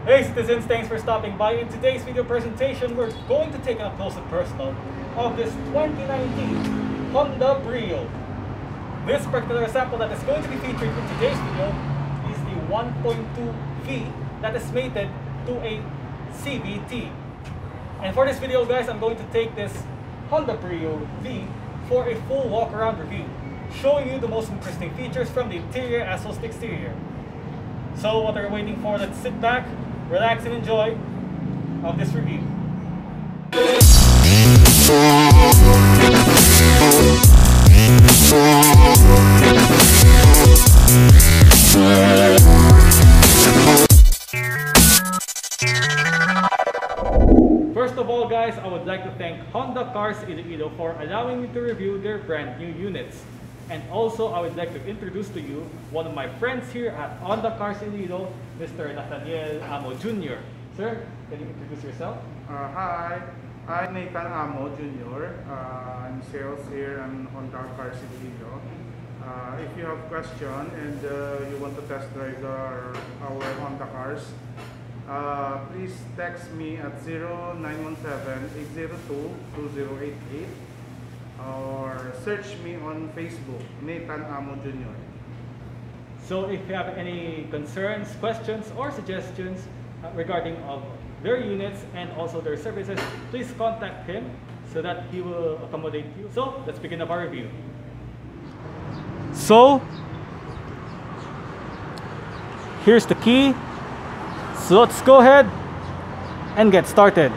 Hey citizens, thanks for stopping by. In today's video presentation, we're going to take a close and personal of this 2019 Honda Brio. This particular sample that is going to be featured in today's video is the 1.2V that is mated to a CVT. And for this video guys, I'm going to take this Honda Brio V for a full walk-around review, showing you the most interesting features from the interior as well as the exterior. So what are you waiting for? Let's sit back, relax and enjoy of this review. First of all guys, I would like to thank Honda Cars Iloilo for allowing me to review their brand new units. And also I would like to introduce to you one of my friends here at Honda Cars Iloilo, Mr. Nathaniel Amo Jr. Sir, can you introduce yourself? Hi, I'm Nathan Amo Jr. I'm sales here at Honda Cars Iloilo. If you have question and you want to test drive our Honda cars, please text me at 0917-802-2088 or search me on Facebook, Nathan Amo Jr. So if you have any concerns, questions, or suggestions regarding of their units and also their services, please contact him so that he will accommodate you. So let's begin our review. So here's the key. So let's go ahead and get started.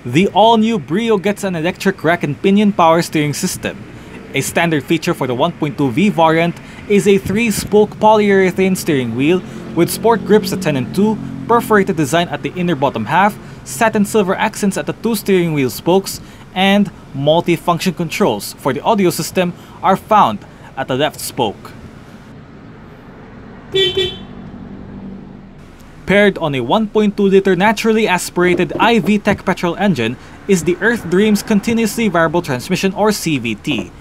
The all-new Brio gets an electric rack and pinion power steering system. A standard feature for the 1.2V variant is a 3-spoke polyurethane steering wheel with sport grips at 10 and 2, perforated design at the inner bottom half, satin silver accents at the 2 steering wheel spokes, and multi-function controls for the audio system are found at the left spoke. Paired on a 1.2-liter naturally aspirated i-VTEC petrol engine is the EarthDreams Continuously Variable Transmission or CVT.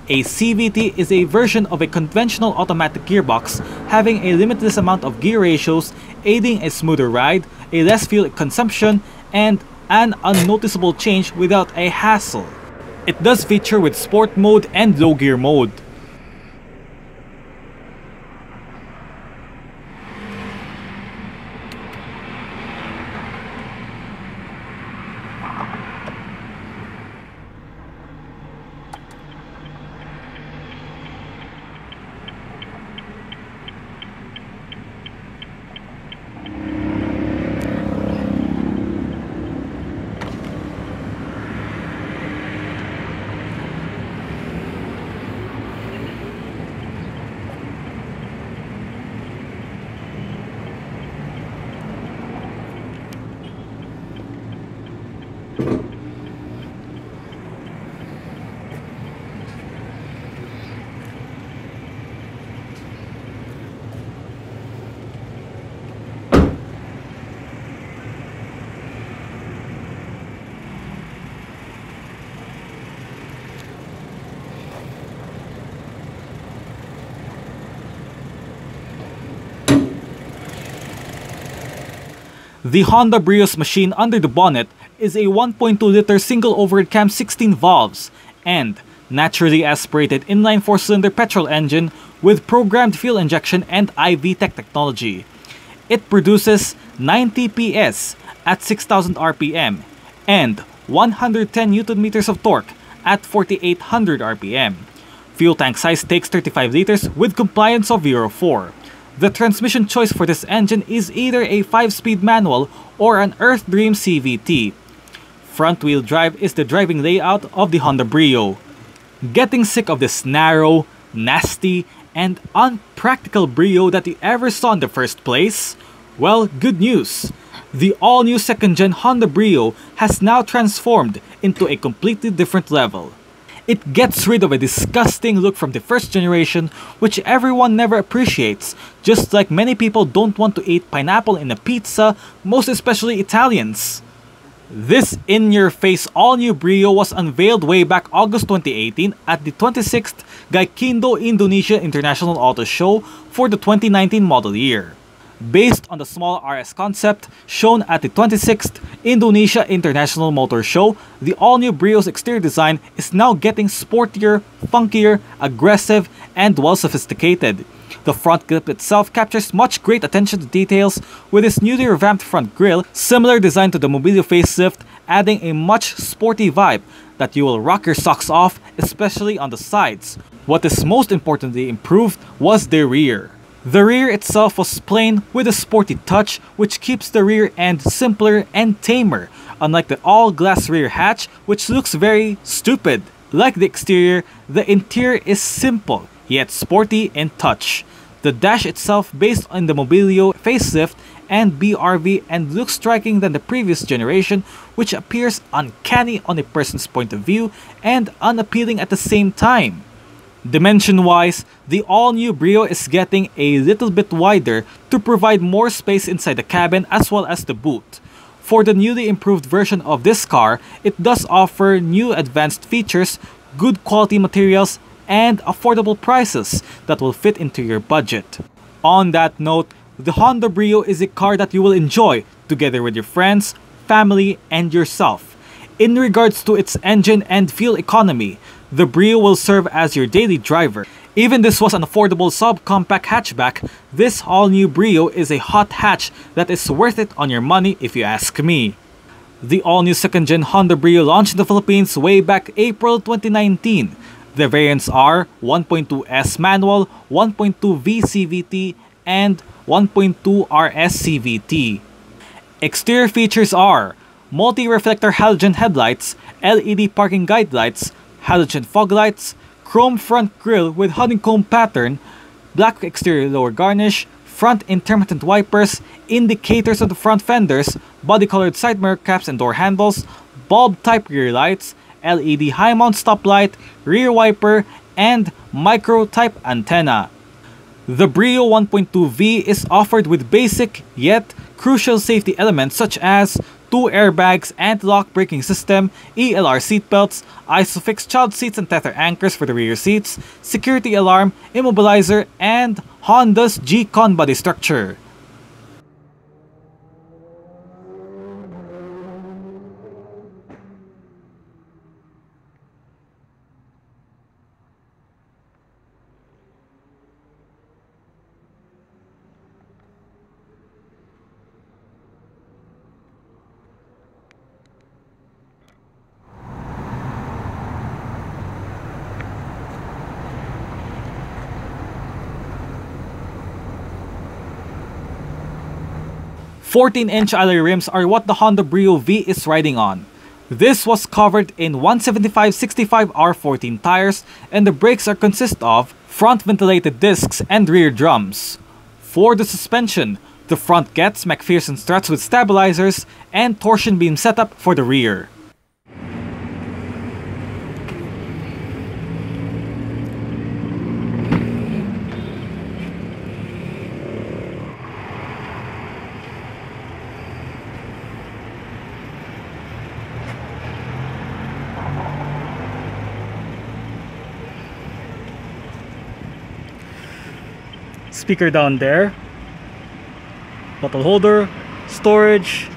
A CVT is a version of a conventional automatic gearbox having a limitless amount of gear ratios, aiding a smoother ride, a less fuel consumption, and an unnoticeable change without a hassle. It does feature with sport mode and low gear mode. The Honda Brio's machine under the bonnet is a 1.2-liter single overhead cam 16 valves and naturally aspirated inline 4-cylinder petrol engine with programmed fuel injection and i-VTEC technology. It produces 90 PS at 6,000 RPM and 110 Nm of torque at 4,800 RPM. Fuel tank size takes 35 liters with compliance of Euro 4. The transmission choice for this engine is either a 5-speed manual or an EarthDreams CVT. Front-wheel drive is the driving layout of the Honda Brio. Getting sick of this narrow, nasty, and unpractical Brio that you ever saw in the first place? Well, good news! The all-new second-gen Honda Brio has now transformed into a completely different level. It gets rid of a disgusting look from the first generation which everyone never appreciates, just like many people don't want to eat pineapple in a pizza, most especially Italians. This in-your-face all-new Brio was unveiled way back August 2018 at the 26th Gaikindo Indonesia International Auto Show for the 2019 model year. Based on the small RS concept shown at the 26th Indonesia International Motor Show, the all-new Brio's exterior design is now getting sportier, funkier, aggressive, and well sophisticated. The front grille itself captures much great attention to details with its newly revamped front grille, similar design to the Mobilio facelift, adding a much sporty vibe that you will rock your socks off, especially on the sides. What is most importantly improved was the rear. The rear itself was plain with a sporty touch which keeps the rear end simpler and tamer, unlike the all-glass rear hatch which looks very stupid. Like the exterior, the interior is simple yet sporty in touch. The dash itself based on the Mobilio facelift and BRV and looks striking than the previous generation, which appears uncanny on a person's point of view and unappealing at the same time. Dimension-wise, the all-new Brio is getting a little bit wider to provide more space inside the cabin as well as the boot. For the newly improved version of this car, it does offer new advanced features, good quality materials, and affordable prices that will fit into your budget. On that note, the Honda Brio is a car that you will enjoy together with your friends, family, and yourself. In regards to its engine and fuel economy, the Brio will serve as your daily driver. Even this was an affordable subcompact hatchback, this all-new Brio is a hot hatch that is worth it on your money if you ask me. The all-new second-gen Honda Brio launched in the Philippines way back April 2019. The variants are 1.2S manual, 1.2 V CVT, and 1.2 RS CVT. Exterior features are multi-reflector halogen headlights, LED parking guide lights, halogen fog lights, chrome front grille with honeycomb pattern, black exterior lower garnish, front intermittent wipers, indicators on the front fenders, body-colored side mirror caps and door handles, bulb-type rear lights, LED high-mount stoplight, rear wiper, and micro-type antenna. The Brio 1.2V is offered with basic yet crucial safety elements such as 2 airbags, anti-lock braking system, ELR seatbelts, ISOFIX child seats and tether anchors for the rear seats, security alarm, immobilizer, and Honda's G-Con body structure. "14-inch alloy rims are what the Honda Brio V is riding on. This was covered in 175/65 R14 tires and the brakes are consist of front ventilated discs and rear drums. For the suspension, the front gets McPherson struts with stabilizers and torsion beam setup for the rear. Speaker down there, bottle holder, storage,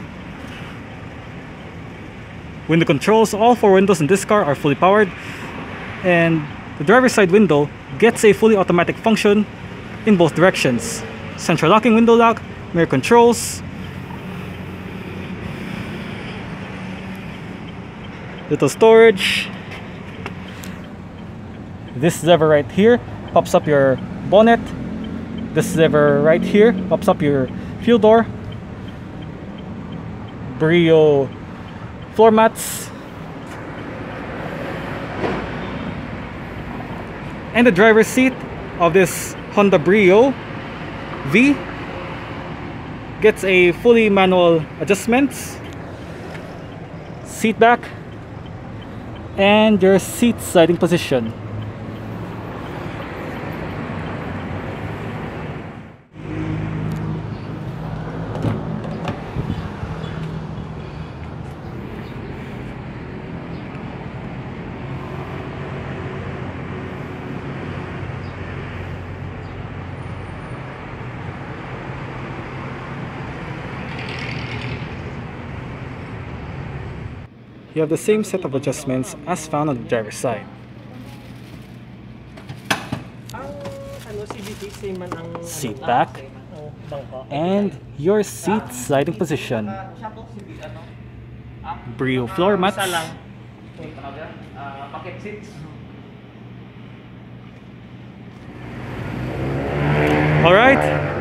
window controls. All 4 windows in this car are fully powered, and the driver's side window gets a fully automatic function in both directions. Central locking window lock, mirror controls, little storage. This lever right here pops up your bonnet. This lever right here pops up your fuel door. Brio floor mats. And the driver's seat of this Honda Brio V gets a fully manual adjustments, seat back, and your seat sliding position. You have the same set of adjustments as found on the driver's side. Seat back and your seat sliding position. Brio floor mats. Alright.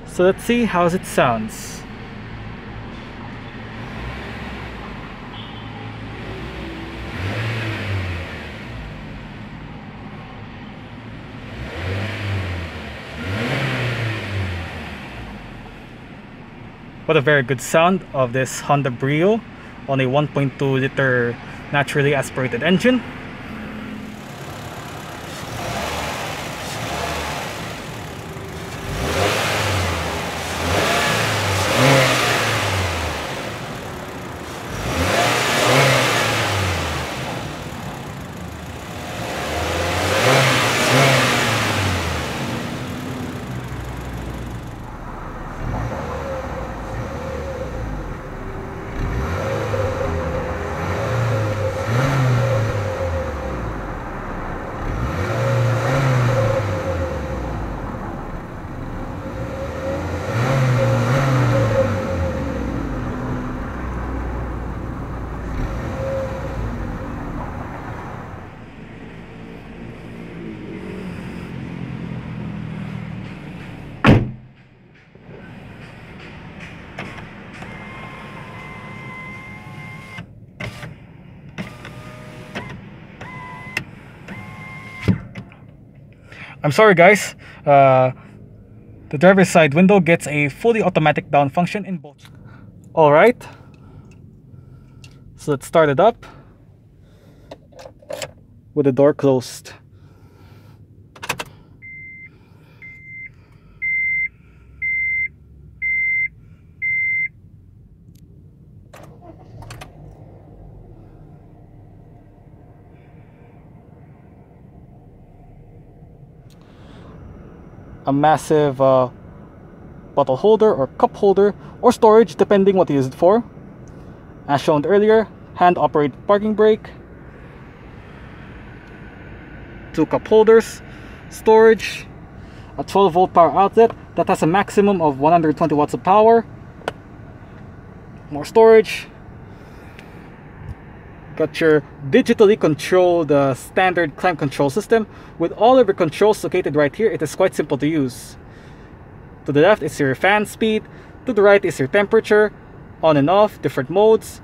So let's see how it sounds. What a very good sound of this Honda Brio on a 1.2 liter naturally aspirated engine. I'm sorry guys, the driver's side window gets a fully automatic down function in both. Alright, so let's start it up with the door closed. A massive bottle holder or cup holder or storage depending what you use it for. As shown earlier, hand operated parking brake, 2 cup holders, storage, a 12 volt power outlet that has a maximum of 120 watts of power, more storage. Got your digitally controlled standard climate control system with all of your controls located right here. It is quite simple to use. To the left is your fan speed, to the right is your temperature, on and off, different modes,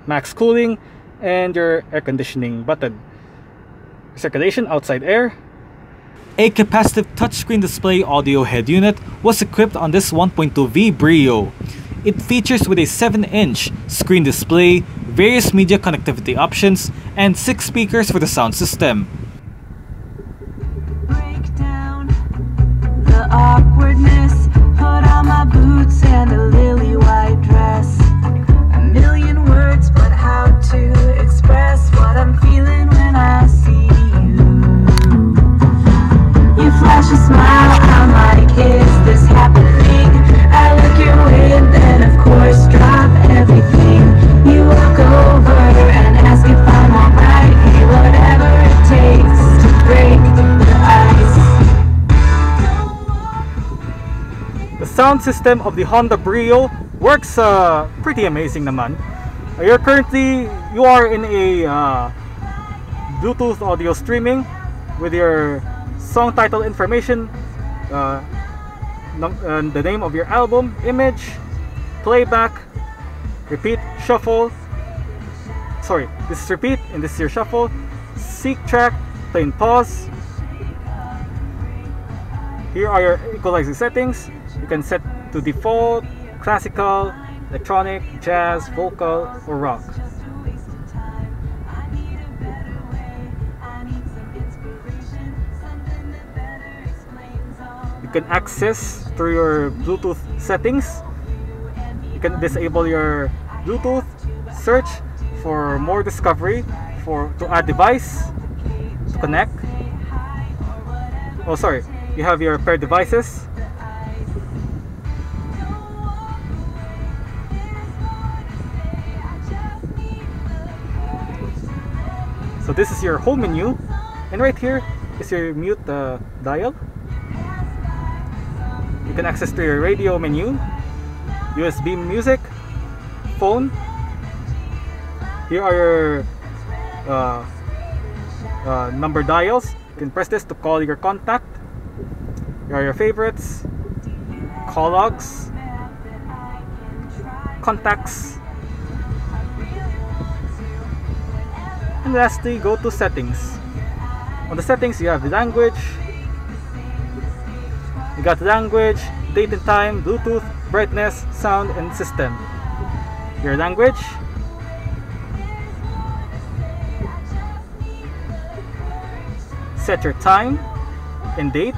max cooling, and your air conditioning button. Circulation, outside air. A capacitive touchscreen display audio head unit was equipped on this 1.2V Brio. It features with a 7-inch screen display, various media connectivity options, and 6 speakers for the sound system. Break down the awkwardness, put on my boots and a lily white dress. A million words sound system of the Honda Brio works pretty amazing naman. You are in a Bluetooth audio streaming with your song title information, and the name of your album, image, playback, repeat, shuffle. Sorry, this is repeat and this is your shuffle. Seek track, play and pause. Here are your equalizing settings. You can set to default, classical, electronic, jazz, vocal, or rock. You can access through your Bluetooth settings. You can disable your Bluetooth, search for more discovery, to add device, to connect. Oh, sorry. You have your paired devices. So this is your home menu, and right here is your mute dial. You can access to your radio menu, USB music, phone. Here are your number dials. You can press this to call your contact. Here are your favorites, call logs, contacts, and lastly, go to settings. On the settings, you have the language. You got language, date and time, Bluetooth, brightness, sound, and system. Your language. Set your time and date.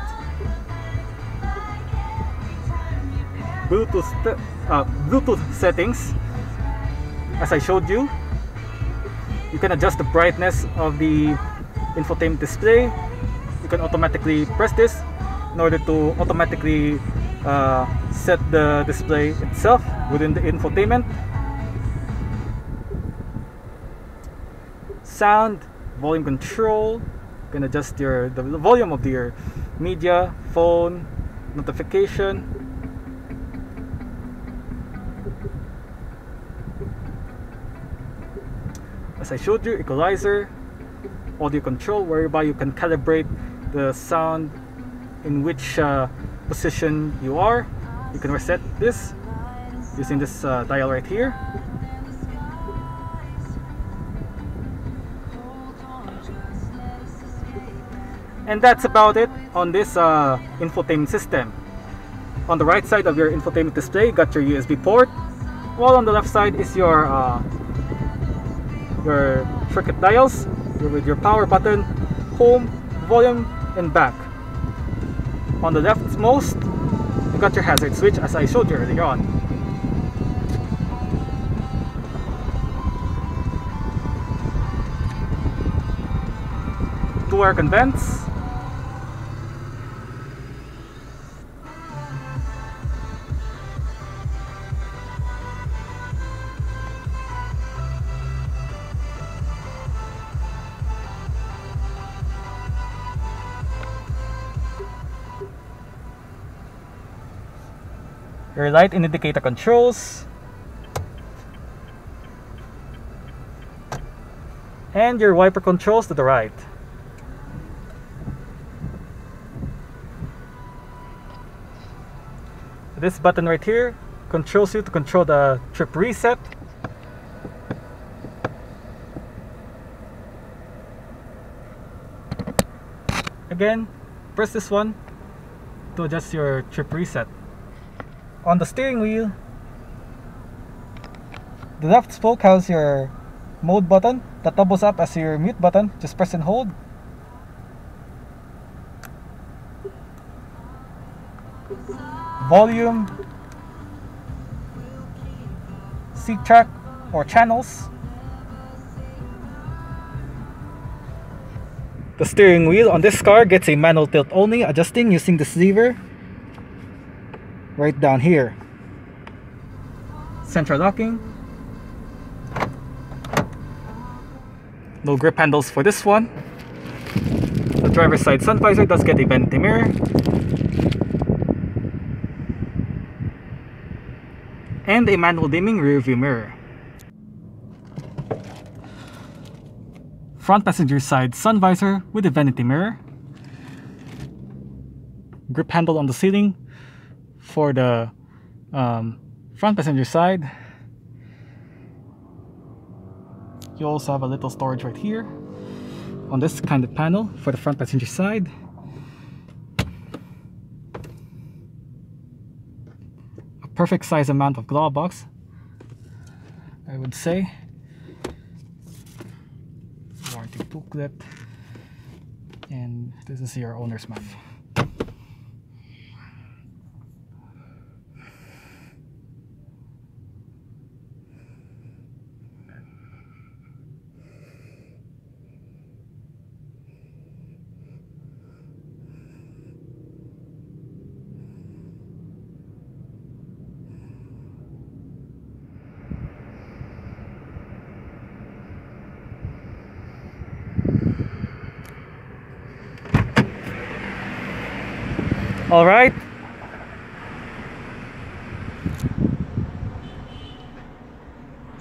Bluetooth settings. As I showed you, you can adjust the brightness of the infotainment display. You can automatically press this in order to automatically set the display itself within the infotainment. Sound, volume control. You can adjust the volume of your media, phone, notification. As I showed you, equalizer, audio control, whereby you can calibrate the sound in which position you are. You can reset this using this dial right here. And that's about it on this infotainment system. On the right side of your infotainment display, you got your USB port, while on the left side is your circuit dials with your power button, home, volume, and back. On the leftmost, you got your hazard switch, as I showed you earlier on. Two air vents. Your light and indicator controls, and your wiper controls to the right. This button right here controls you to control the trip reset. Again, press this one to adjust your trip reset. On the steering wheel, the left spoke has your mode button that doubles up as your mute button. Just press and hold. Volume, seek track or channels. The steering wheel on this car gets a manual tilt only, adjusting using this lever right down here. Central locking. No grip handles for this one. The driver's side sun visor does get a vanity mirror. and a manual dimming rear view mirror. Front passenger side sun visor with a vanity mirror. Grip handle on the ceiling for the front passenger side. You also have a little storage right here on this kind of panel for the front passenger side. A perfect size amount of glove box, I would say. Warranty booklet, and this is your owner's manual. All right.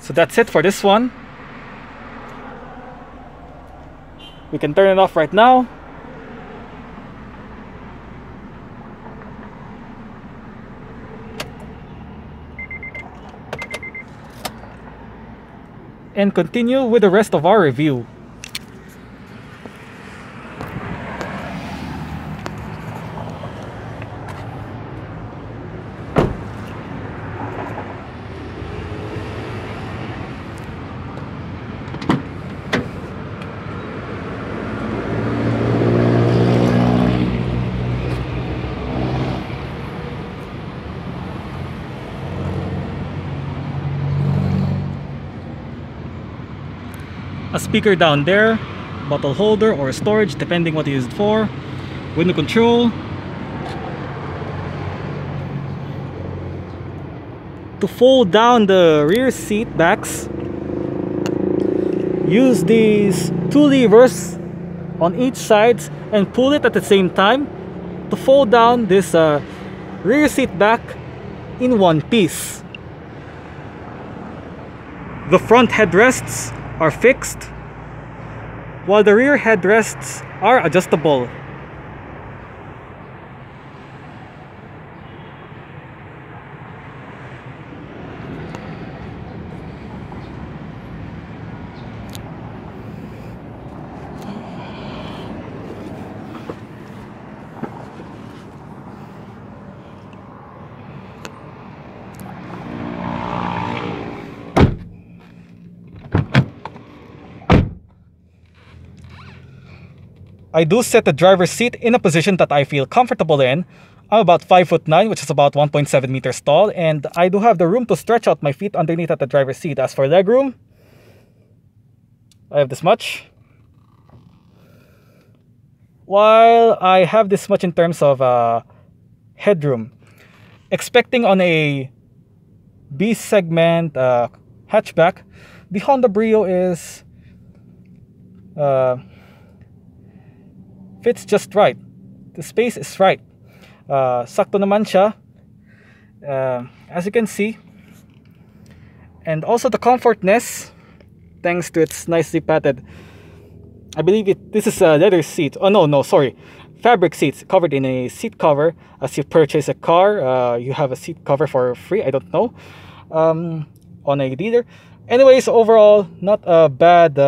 So that's it for this one. We can turn it off right now. And continue with the rest of our review. A speaker down there, bottle holder or storage depending what you use it for, window control. To fold down the rear seat backs, use these two levers on each side and pull it at the same time to fold down this rear seat back in one piece. The front headrests are fixed, while the rear headrests are adjustable. I do set the driver's seat in a position that I feel comfortable in. I'm about 5'9", which is about 1.7 meters tall, and I do have the room to stretch out my feet underneath at the driver's seat. As for legroom, I have this much. While I have this much in terms of headroom, expecting on a B segment hatchback, the Honda Brio is fits just right. The space is right. Sakto naman siya, as you can see. And also the comfortness, thanks to its nicely padded, I believe this is a leather seat. Oh no, sorry, fabric seats covered in a seat cover. As you purchase a car, you have a seat cover for free. I don't know, on a dealer. Anyways, overall, not a bad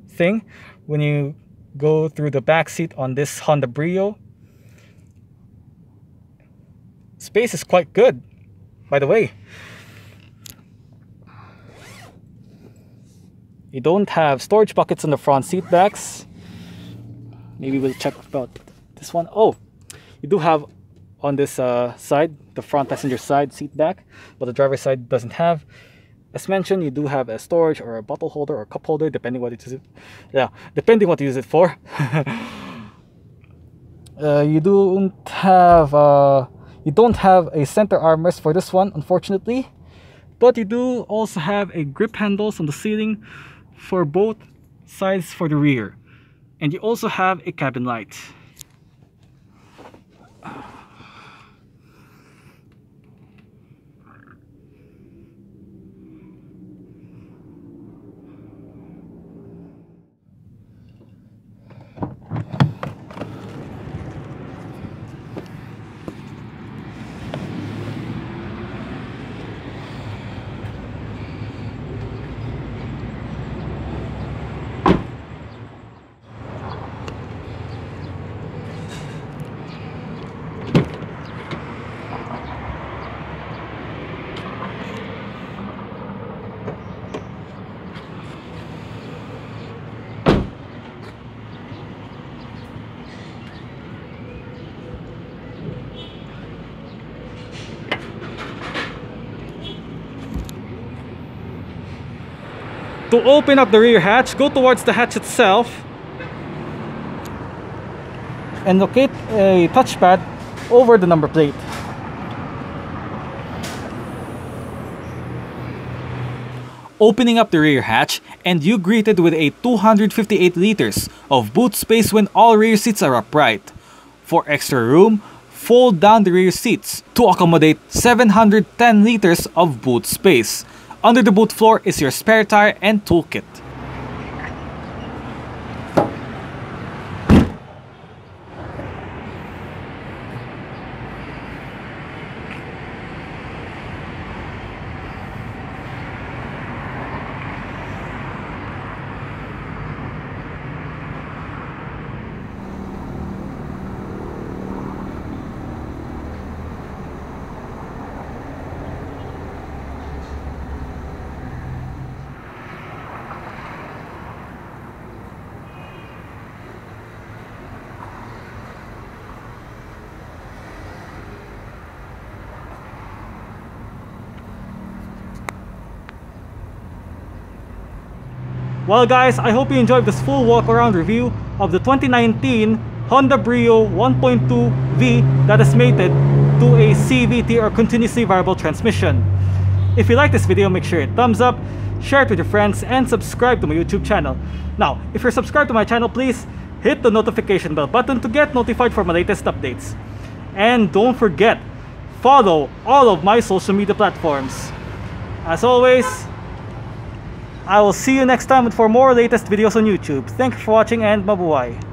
thing when you go through the back seat on this Honda Brio. Space is quite good, by the way. You don't have storage pockets on the front seat backs. Maybe we'll check about this one. Oh, you do have on this side, the front passenger side seat back, but the driver's side doesn't have. As mentioned, you do have a storage or a bottle holder or a cup holder, depending what you use it for. You don't have a center armrest for this one, unfortunately, but you do also have a grip handles on the ceiling for both sides for the rear, and you also have a cabin light. To open up the rear hatch, go towards the hatch itself and locate a touchpad over the number plate. Opening up the rear hatch, and you greeted with a 258 liters of boot space when all rear seats are upright. For extra room, fold down the rear seats to accommodate 710 liters of boot space. Under the boot floor is your spare tire and toolkit. Well guys, I hope you enjoyed this full walk-around review of the 2019 Honda Brio 1.2V that is mated to a CVT or continuously variable transmission. If you like this video, make sure you thumbs up, share it with your friends, and subscribe to my YouTube channel. Now, if you're subscribed to my channel, please hit the notification bell button to get notified for my latest updates. And don't forget, follow all of my social media platforms. As always, I will see you next time for more latest videos on YouTube. Thank you for watching and mabuhay!